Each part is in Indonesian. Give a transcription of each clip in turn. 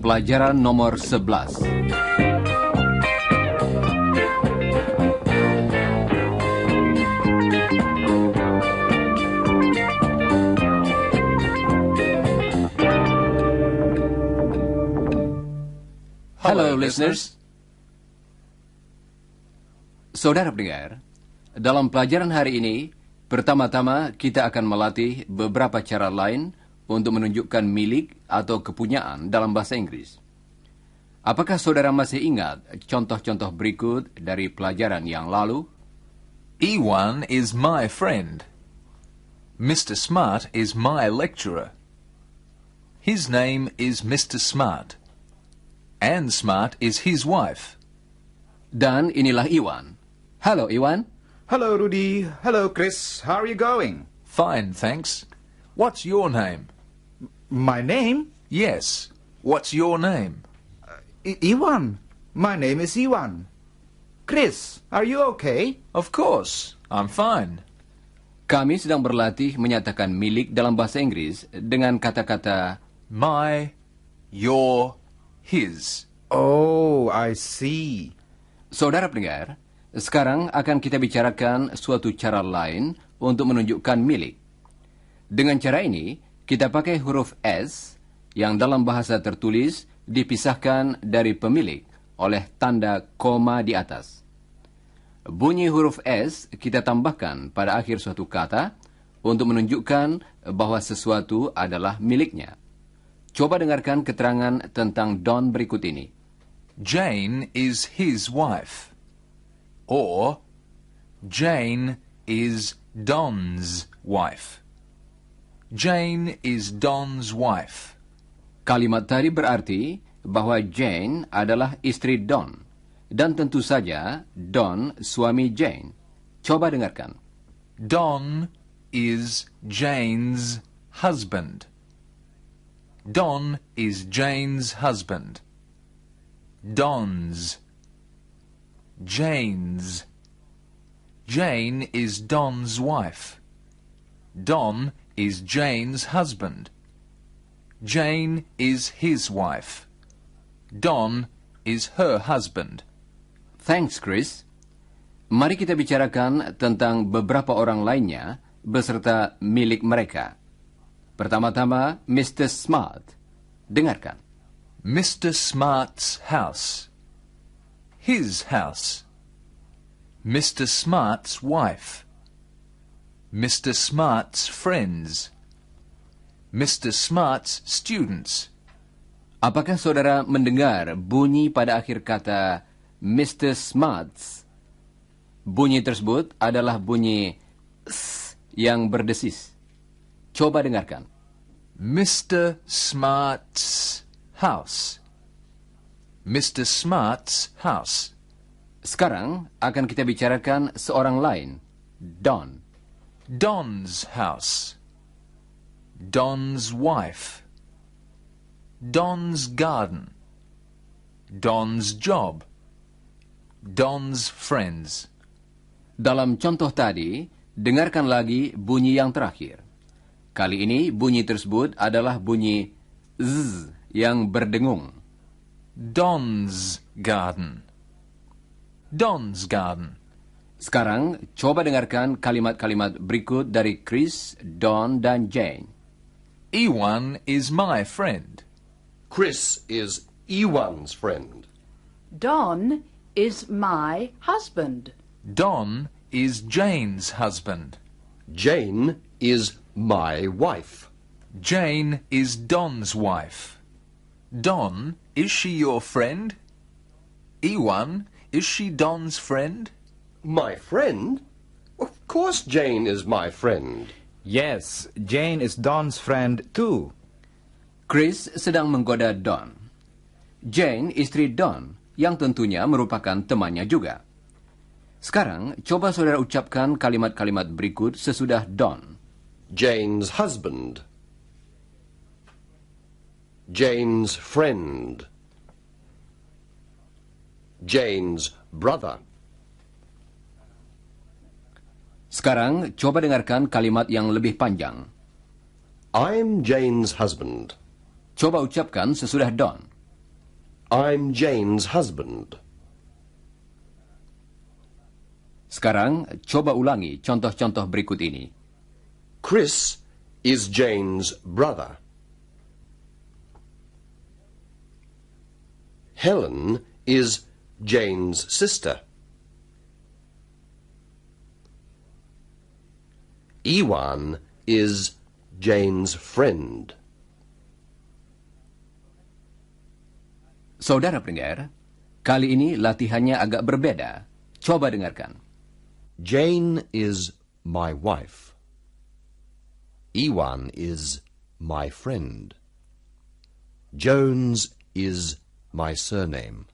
Pelajaran nomor 11. Hello, listeners. Saudara pendengar, dalam pelajaran hari ini, pertama-tama kita akan melatih beberapa cara lain untuk menunjukkan milik atau kepunyaan dalam bahasa Inggris. Apakah saudara masih ingat contoh-contoh berikut dari pelajaran yang lalu? Ewan is my friend. Mr. Smart is my lecturer. His name is Mr. Smart. Anne Smart is his wife. Dan inilah Iwan. Halo, Iwan. Hello, Rudy. Hello, Chris. How are you going? Fine, thanks. What's your name? My name? Yes. What's your name? Iwan. My name is Iwan. Chris, are you okay? Of course. I'm fine. Kami sedang berlatih menyatakan milik dalam bahasa Inggris dengan kata-kata My, your, his. Oh, I see. Saudara pendengar, sekarang akan kita bicarakan suatu cara lain untuk menunjukkan milik. Dengan cara ini, kita pakai huruf S yang dalam bahasa tertulis dipisahkan dari pemilik oleh tanda koma di atas. Bunyi huruf S kita tambahkan pada akhir suatu kata untuk menunjukkan bahwa sesuatu adalah miliknya. Coba dengarkan keterangan tentang Don berikut ini. Jane is his wife. Or, Jane is Don's wife. Jane is Don's wife. Kalimat tadi berarti bahwa Jane adalah istri Don. Dan tentu saja Don suami Jane. Coba dengarkan. Don is Jane's husband. Don is Jane's husband. Don's. Jane's. Jane is Don's wife. Don is Jane's husband. Jane is his wife. Don is her husband. Thanks, Chris. Mari kita bicarakan tentang beberapa orang lainnya beserta milik mereka. Pertama-tama, Mr. Smart. Dengarkan. Mr. Smart's house. His house. Mr. Smart's wife. Mr. Smart's friends. Mr. Smart's students. Apakah saudara mendengar bunyi pada akhir kata Mr. Smart's? Bunyi tersebut adalah bunyi S yang berdesis. Coba dengarkan. Mr. Smart's house. Mr. Smart's house. Sekarang akan kita bicarakan seorang lain, Don. Don's house. Don's wife. Don's garden. Don's job. Don's friends. Dalam contoh tadi, dengarkan lagi bunyi yang terakhir. Kali ini bunyi tersebut adalah bunyi Z yang berdengung. Don's garden. Don's garden. Sekarang, coba dengarkan kalimat-kalimat berikut dari Chris, Don, dan Jane. Ewan is my friend. Chris is Ewan's friend. Don is my husband. Don is Jane's husband. Jane is my wife. Jane is Don's wife. Don, is she your friend? Ewan, is she Don's friend? My friend? Of course Jane is my friend. Yes, Jane is Don's friend too. Chris sedang menggoda Don. Jane, istri Don, yang tentunya merupakan temannya juga. Sekarang, coba saudara ucapkan kalimat-kalimat berikut sesudah Don. Jane's husband. Jane's friend. Jane's brother. Sekarang, coba dengarkan kalimat yang lebih panjang. I'm Jane's husband. Coba ucapkan sesudah Don. I'm Jane's husband. Sekarang, coba ulangi contoh-contoh berikut ini. Chris is Jane's brother. Helen is Jane's sister. Iwan is Jane's friend. Saudara pendengar, kali ini latihannya agak berbeda. Coba dengarkan. Jane is my wife. Iwan is my friend. Jones is my surname.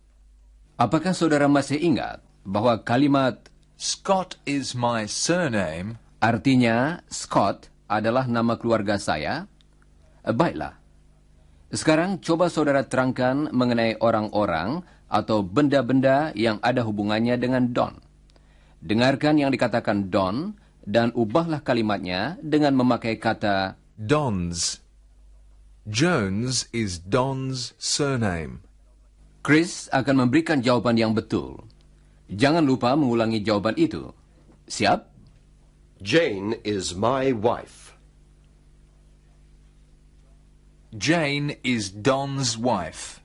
Apakah saudara masih ingat bahwa kalimat Scott is my surname artinya Scott adalah nama keluarga saya? Baiklah. Sekarang coba saudara terangkan mengenai orang-orang atau benda-benda yang ada hubungannya dengan Don. Dengarkan yang dikatakan Don dan ubahlah kalimatnya dengan memakai kata Don's. Jones is Don's surname. Chris akan memberikan jawaban yang betul. Jangan lupa mengulangi jawaban itu. Siap? Jane is my wife. Jane is Don's wife.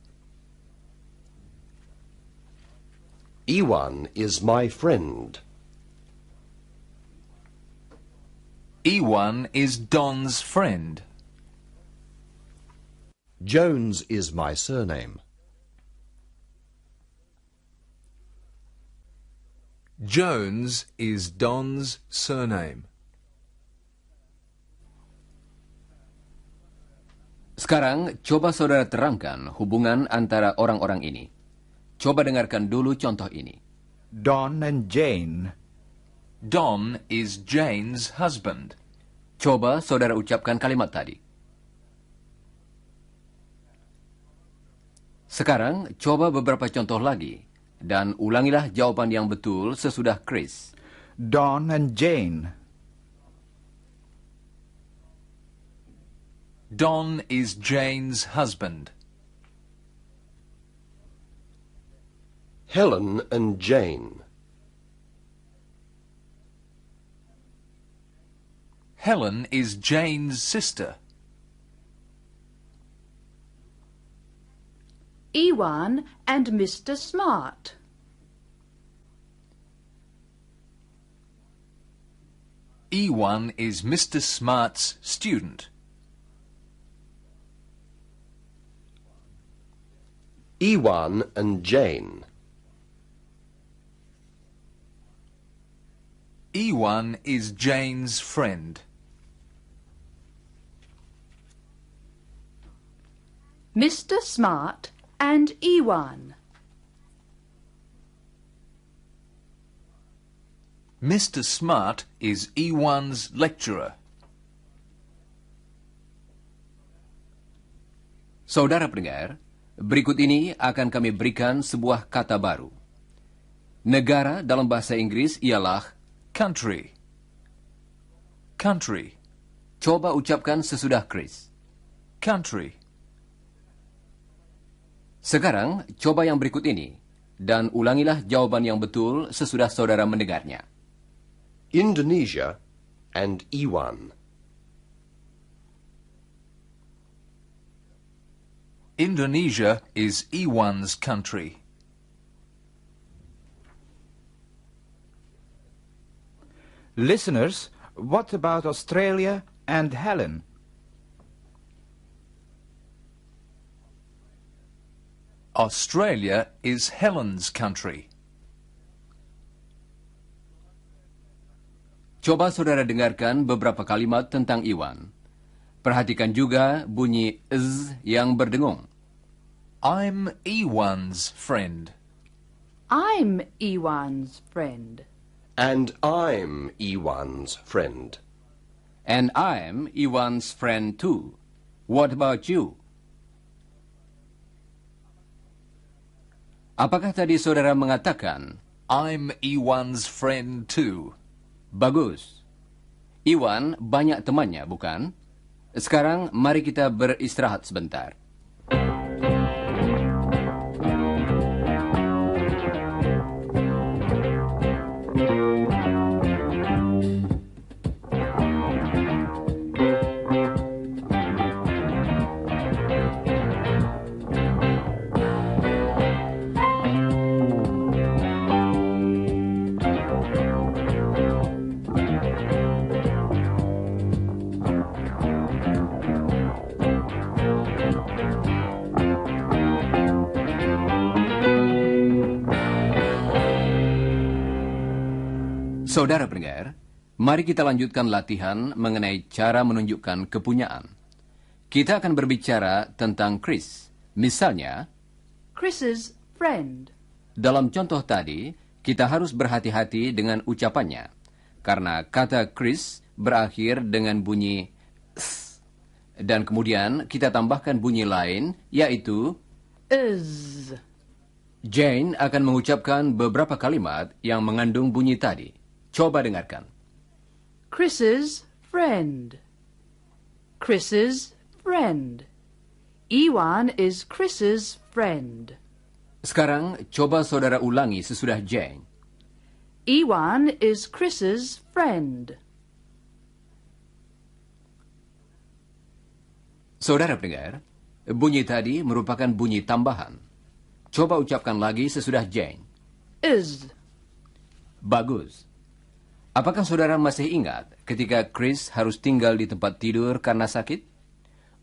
Iwan is my friend. Iwan is Don's friend. Jones is my surname. Jones is Don's surname. Sekarang, coba saudara terangkan hubungan antara orang-orang ini. Coba dengarkan dulu contoh ini. Don and Jane. Don is Jane's husband. Coba saudara ucapkan kalimat tadi. Sekarang, coba beberapa contoh lagi. Dan ulangilah jawaban yang betul sesudah Chris. Don and Jane. Don is Jane's husband. Helen and Jane. Helen is Jane's sister. Iwan and Mr. Smart. Iwan is Mr. Smart's student. Iwan and Jane. Iwan is Jane's friend. Mr. Smart and Iwan. Mr. Smart is Iwan's lecturer. Saudara pendengar, berikut ini akan kami berikan sebuah kata baru. Negara dalam bahasa Inggris ialah Country. Country. Coba ucapkan sesudah Chris. Country. Sekarang, coba yang berikut ini. Dan ulangilah jawaban yang betul sesudah saudara mendengarnya. Indonesia and Iwan. Indonesia is Iwan's country. Listeners, what about Australia and Helen? Australia is Helen's country. Coba saudara dengarkan beberapa kalimat tentang Iwan. Perhatikan juga bunyi z yang berdengung. I'm Iwan's friend. I'm Iwan's friend. And I'm Iwan's friend. And I'm Iwan's friend too. What about you? Apakah tadi saudara mengatakan, I'm Iwan's friend too? bagus. Iwan banyak temannya, bukan? Sekarang mari kita beristirahat sebentar. Saudara pendengar, mari kita lanjutkan latihan mengenai cara menunjukkan kepunyaan. Kita akan berbicara tentang Chris. Misalnya, Chris's friend. dalam contoh tadi, kita harus berhati-hati dengan ucapannya. Karena kata Chris berakhir dengan bunyi s. Dan kemudian kita tambahkan bunyi lain, yaitu Is. Jane akan mengucapkan beberapa kalimat yang mengandung bunyi tadi. Coba dengarkan. Chris's friend. Chris's friend. Iwan is Chris's friend. Sekarang coba saudara ulangi sesudah Jane. Iwan is Chris's friend. Saudara pendengar, bunyi tadi merupakan bunyi tambahan. Coba ucapkan lagi sesudah Jane. Is. Bagus. Apakah saudara masih ingat ketika Chris harus tinggal di tempat tidur karena sakit?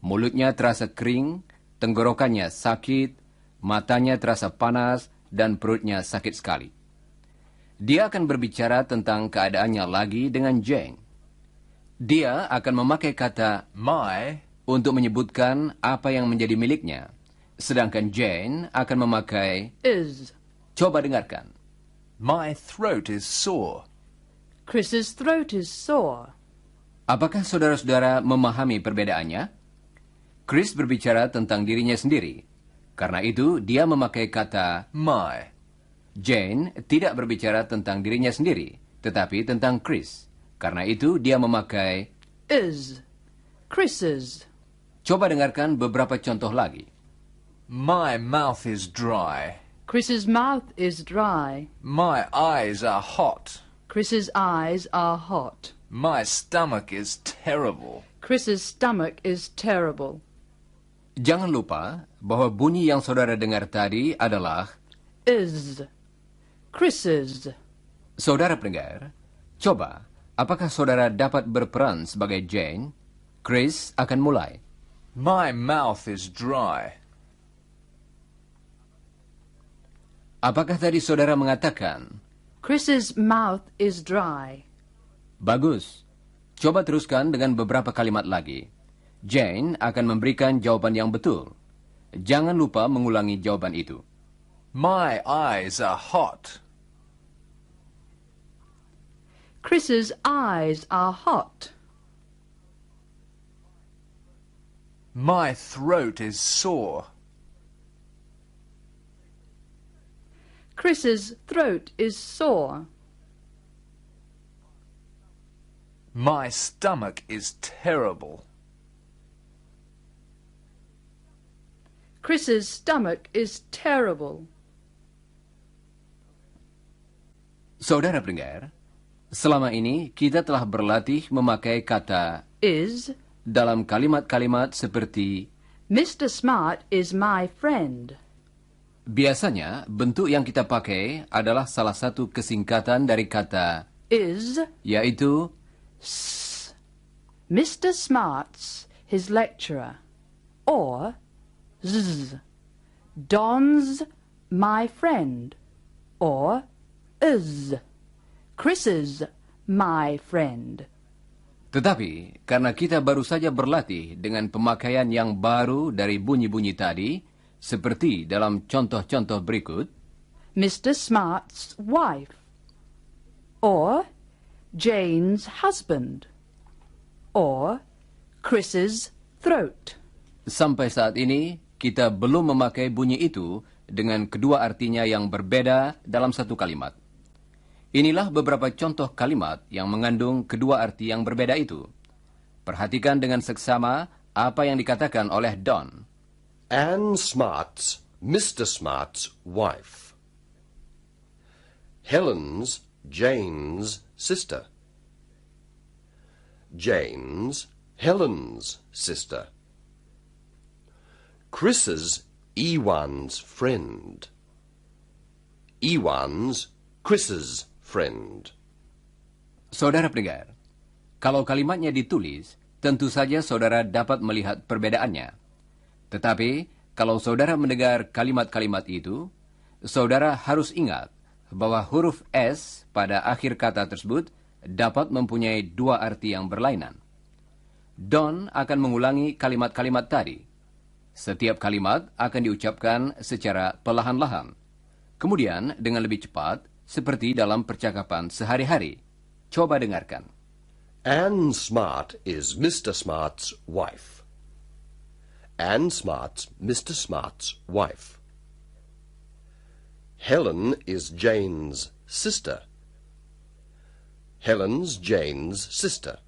Mulutnya terasa kering, tenggorokannya sakit, matanya terasa panas, dan perutnya sakit sekali. Dia akan berbicara tentang keadaannya lagi dengan Jane. Dia akan memakai kata My untuk menyebutkan apa yang menjadi miliknya, sedangkan Jane akan memakai Is. coba dengarkan. My throat is sore. Chris's throat is sore. Apakah saudara-saudara memahami perbedaannya? Chris berbicara tentang dirinya sendiri. Karena itu, dia memakai kata My. Jane tidak berbicara tentang dirinya sendiri, tetapi tentang Chris. Karena itu, dia memakai Is. Chris's. coba dengarkan beberapa contoh lagi. My mouth is dry. Chris's mouth is dry. My eyes are hot. Chris's eyes are hot. My stomach is terrible. Chris's stomach is terrible. Jangan lupa bahwa bunyi yang saudara dengar tadi adalah Is. Chris's. saudara pendengar. Coba, apakah saudara dapat berperan sebagai Jane? Chris akan mulai. My mouth is dry. Apakah tadi saudara mengatakan Chris's mouth is dry. bagus? Coba teruskan dengan beberapa kalimat lagi. Jane akan memberikan jawaban yang betul. Jangan lupa mengulangi jawaban itu. My eyes are hot. Chris's eyes are hot. My throat is sore. Chris's throat is sore. My stomach is terrible. Chris's stomach is terrible. Saudara pendengar, selama ini kita telah berlatih memakai kata Is. dalam kalimat-kalimat seperti Mr. Smart is my friend. biasanya bentuk yang kita pakai adalah salah satu kesingkatan dari kata Is. yaitu Mr. Smart's his lecturer. Or Z. Don's my friend. Or is. Chris's my friend. Tetapi karena kita baru saja berlatih dengan pemakaian yang baru dari bunyi-bunyi tadi, seperti dalam contoh-contoh berikut, Mr. Smart's wife. Or Jane's husband. Or Chris's throat. sampai saat ini kita belum memakai bunyi itu dengan kedua artinya yang berbeda dalam satu kalimat. Inilah beberapa contoh kalimat yang mengandung kedua arti yang berbeda itu. Perhatikan dengan seksama apa yang dikatakan oleh Don. Anne Smart's Mr. Smart's wife. Helen's Jane's sister. Jane's Helen's sister. Chris's Ewan's friend. Ewan's Chris's friend. Saudara pendengar, kalau kalimatnya ditulis, tentu saja saudara dapat melihat perbedaannya. Tetapi, kalau saudara mendengar kalimat-kalimat itu, saudara harus ingat bahwa huruf S pada akhir kata tersebut dapat mempunyai dua arti yang berlainan. Don akan mengulangi kalimat-kalimat tadi. Setiap kalimat akan diucapkan secara perlahan-lahan. Kemudian dengan lebih cepat, seperti dalam percakapan sehari-hari. Coba dengarkan. Anne Smart is Mr. Smart's wife. Anne Smart's Mr. Smart's wife. Helen is Jane's sister. Helen's Jane's sister.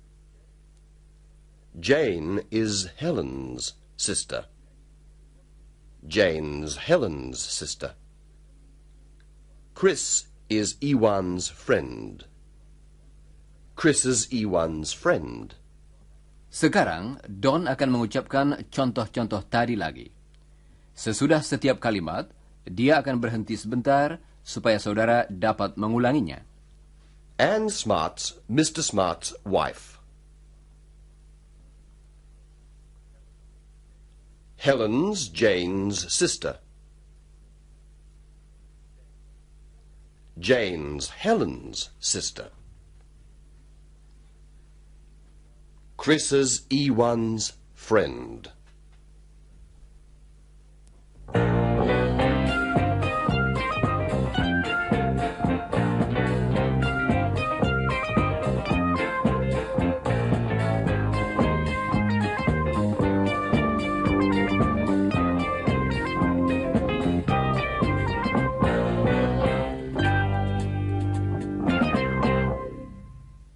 Jane is Helen's sister. Jane's Helen's sister. Chris is Ewan's friend. Chris is Ewan's friend. Sekarang, Don akan mengucapkan contoh-contoh tadi lagi. Sesudah setiap kalimat, dia akan berhenti sebentar supaya saudara dapat mengulanginya. Anne Smart's Mr. Smart's wife. Helen's Jane's sister. Jane's Helen's sister. Chris's Ewan's friend.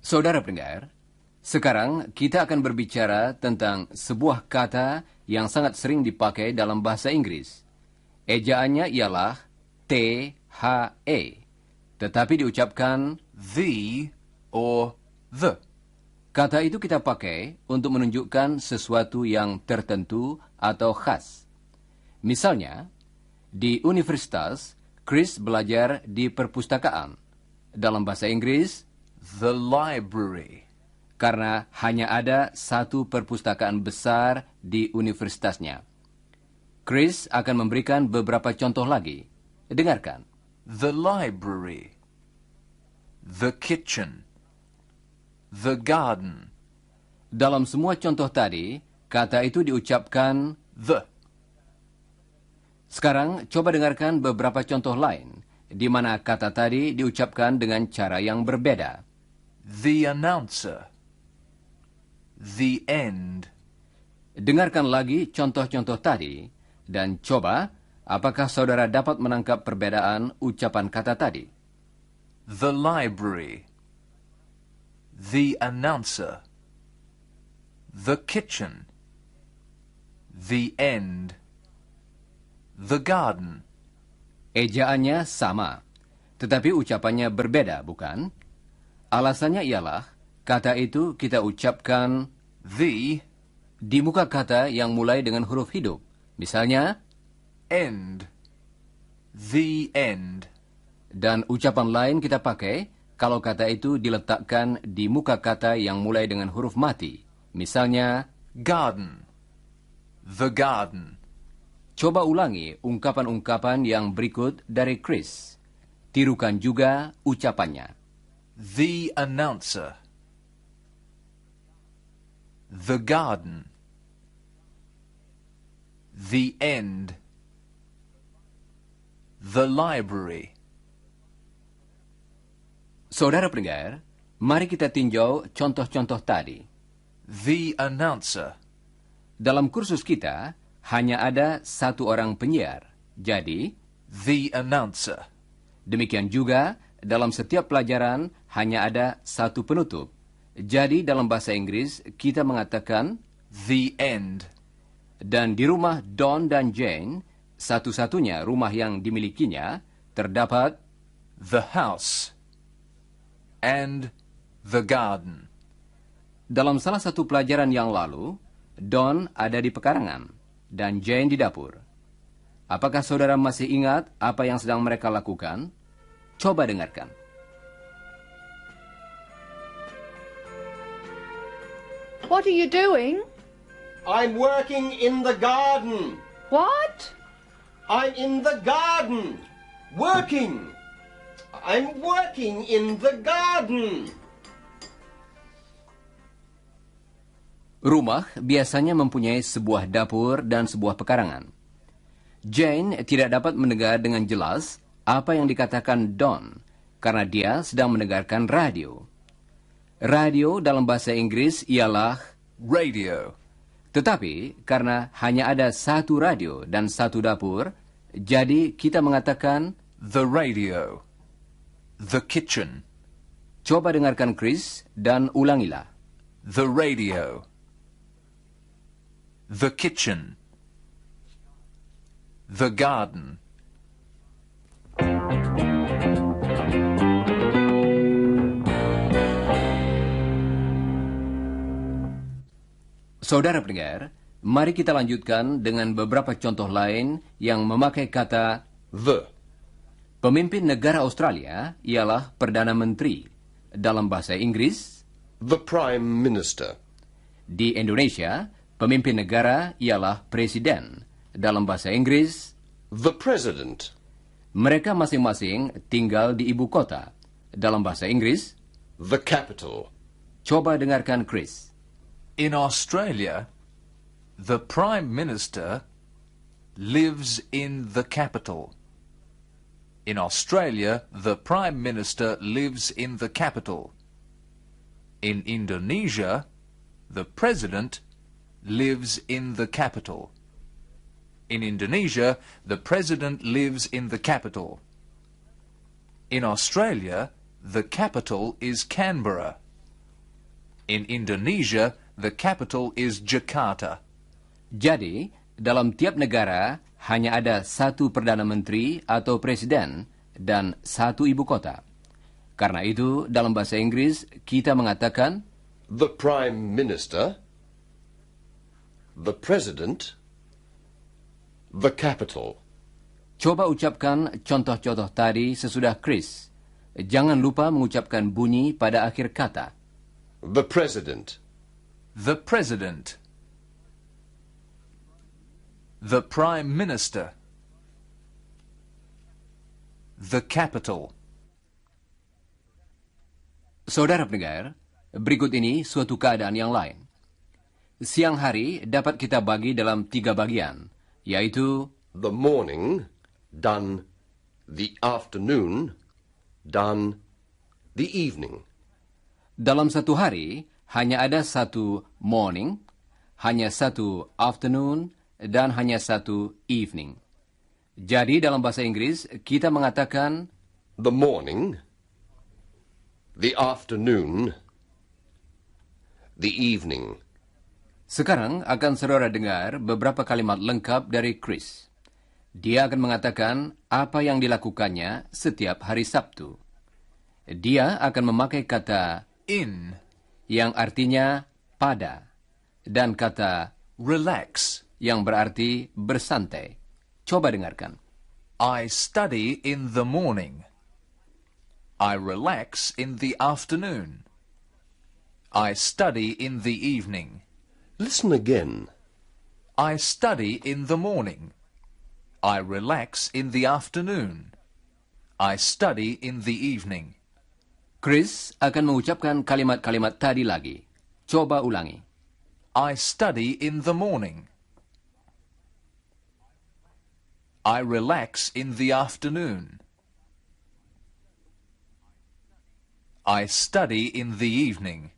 Saudara pendengar, sekarang kita akan berbicara tentang sebuah kata yang sangat sering dipakai dalam bahasa Inggris. Ejaannya ialah T-H-E, tetapi diucapkan The or the. kata itu kita pakai untuk menunjukkan sesuatu yang tertentu atau khas. Misalnya, di universitas, Chris belajar di perpustakaan. Dalam bahasa Inggris, The library. karena hanya ada satu perpustakaan besar di universitasnya. Chris akan memberikan beberapa contoh lagi. Dengarkan. The library. The kitchen. The garden. Dalam semua contoh tadi, kata itu diucapkan. The. Sekarang, coba dengarkan beberapa contoh lain, di mana kata tadi diucapkan dengan cara yang berbeda. The announcer. The end. Dengarkan lagi contoh-contoh tadi, dan coba, apakah saudara dapat menangkap perbedaan ucapan kata tadi? The library. The announcer. The kitchen. The end. The garden. Ejaannya sama, tetapi ucapannya berbeda, bukan? Alasannya ialah, kata itu kita ucapkan The di muka kata yang mulai dengan huruf hidup. Misalnya, end. The end. dan ucapan lain kita pakai kalau kata itu diletakkan di muka kata yang mulai dengan huruf mati. Misalnya, Garden. The garden. coba ulangi ungkapan-ungkapan yang berikut dari Chris. Tirukan juga ucapannya. The announcer. The garden. The end. The library. Saudara pendengar, mari kita tinjau contoh-contoh tadi. The announcer. Dalam kursus kita, hanya ada satu orang penyiar. Jadi, The announcer. demikian juga dalam setiap pelajaran hanya ada satu penutup. Jadi dalam bahasa Inggris kita mengatakan The end. dan di rumah Don dan Jane, satu-satunya rumah yang dimilikinya terdapat The house. And the garden. dalam salah satu pelajaran yang lalu, Don ada di pekarangan dan Jane di dapur. Apakah saudara masih ingat apa yang sedang mereka lakukan? Coba dengarkan. What are you doing? I'm working in the garden. What? I'm in the garden. Working. I'm working in the garden. Rumah biasanya mempunyai sebuah dapur dan sebuah pekarangan. Jane tidak dapat mendengar dengan jelas apa yang dikatakan Don karena dia sedang mendengarkan radio. Radio dalam bahasa Inggris ialah Radio. tetapi karena hanya ada satu radio dan satu dapur, jadi kita mengatakan The radio. The kitchen. coba dengarkan Chris dan ulangilah. The radio. The kitchen. The garden. Saudara pendengar, mari kita lanjutkan dengan beberapa contoh lain yang memakai kata The. pemimpin negara Australia ialah Perdana Menteri. Dalam bahasa Inggris, The Prime Minister. di Indonesia, pemimpin negara ialah Presiden. Dalam bahasa Inggris, The President. mereka masing-masing tinggal di ibu kota. Dalam bahasa Inggris, The Capital. coba dengarkan Chris. In Australia, the Prime Minister lives in the capital. In Australia, the Prime Minister lives in the capital. In Indonesia, the President lives in the capital. In Indonesia, the President lives in the capital. In Australia, the capital is Canberra. In Indonesia, the capital is Jakarta. Jadi, dalam tiap negara hanya ada satu Perdana Menteri atau Presiden dan satu ibu kota. Karena itu, dalam bahasa Inggris, kita mengatakan The Prime Minister. The President. The Capital. coba ucapkan contoh-contoh tadi sesudah Chris. Jangan lupa mengucapkan bunyi pada akhir kata. The President. The President. The Prime Minister. The capital. Saudara pendengar, berikut ini suatu keadaan yang lain. Siang hari dapat kita bagi dalam 3 bagian, yaitu The morning. Done. The afternoon. Done. The evening. dalam satu hari hanya ada satu morning, hanya satu afternoon, dan hanya satu evening. Jadi dalam bahasa Inggris kita mengatakan The morning. The afternoon. The evening. Sekarang akan saudara dengar beberapa kalimat lengkap dari Chris. Dia akan mengatakan apa yang dilakukannya setiap hari Sabtu. Dia akan memakai kata In. yang artinya pada dan kata Relax. yang berarti bersantai. Coba dengarkan. I study in the morning. I relax in the afternoon. I study in the evening. Listen again. I study in the morning. I relax in the afternoon. I study in the evening. Chris akan mengucapkan kalimat-kalimat tadi lagi. Coba ulangi. I study in the morning. I relax in the afternoon. I study in the evening.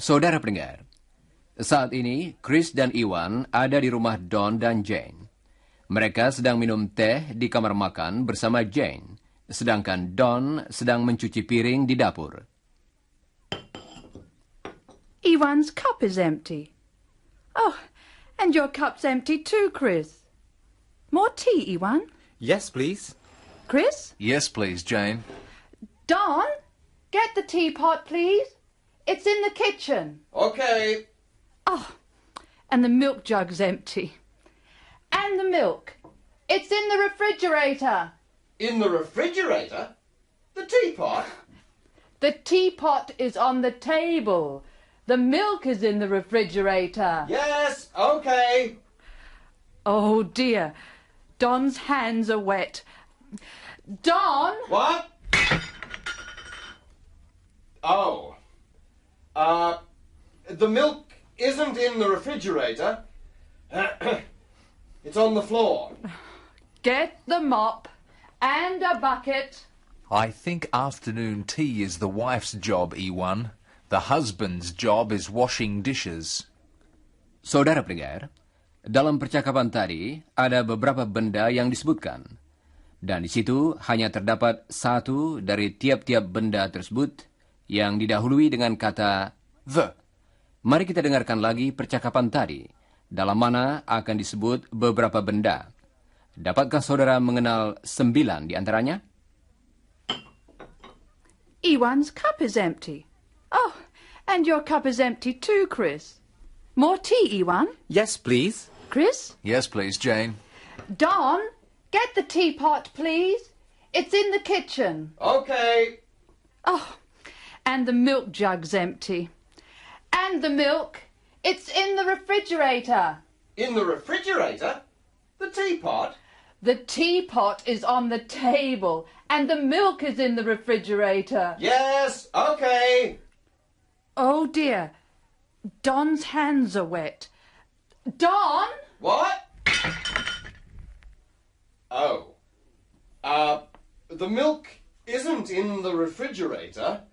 Saudara pendengar, saat ini Chris dan Iwan ada di rumah Don dan Jane. Mereka sedang minum teh di kamar makan bersama Jane, sedangkan Don sedang mencuci piring di dapur. Iwan's cup is empty. Oh, and your cup's empty too, Chris. More tea, Iwan? Yes, please. Chris? Yes, please, Jane. Don, get the teapot, please. It's in the kitchen. Okay. Oh, and the milk jug's empty. And the milk. It's in the refrigerator. In the refrigerator? The teapot? The teapot is on the table. The milk is in the refrigerator. Yes, okay. Oh, dear. Don's hands are wet. Don! What? Oh. The milk isn't in the refrigerator. It's on the floor. Get the mop and a bucket. I think afternoon tea is the wife's job, Iwan. The husband's job is washing dishes. Saudara pendengar, dalam percakapan tadi ada beberapa benda yang disebutkan. Dan di situ hanya terdapat satu dari tiap-tiap benda tersebut yang didahului dengan kata the. Mari kita dengarkan lagi percakapan tadi, dalam mana akan disebut beberapa benda. Dapatkah saudara mengenal 9 di antaranya? Iwan's cup is empty. Oh, and your cup is empty too, Chris. More tea, Iwan? Yes, please. Chris? Yes, please, Jane. Don, get the teapot, please. It's in the kitchen. Okay. Oh, and the milk jug's empty. And the milk, it's in the refrigerator. In the refrigerator? The teapot? The teapot is on the table, and the milk is in the refrigerator. Yes, okay. Oh, dear. Don's hands are wet. Don? What? Oh. The milk isn't in the refrigerator.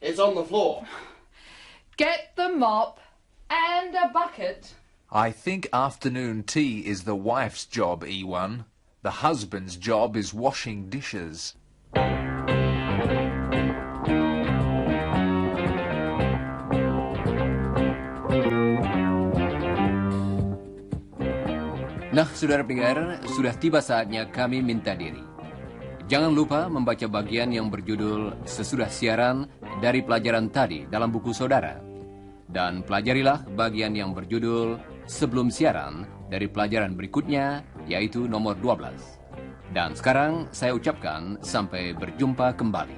It's on the floor. Get the mop and a bucket. I think afternoon tea is the wife's job, Iwan. The husband's job is washing dishes. Nah, saudara pendengar, sudah tiba saatnya kami minta diri. Jangan lupa membaca bagian yang berjudul sesudah siaran dari pelajaran tadi dalam buku saudara. Dan pelajarilah bagian yang berjudul sebelum siaran dari pelajaran berikutnya, yaitu nomor 12. Dan sekarang saya ucapkan sampai berjumpa kembali.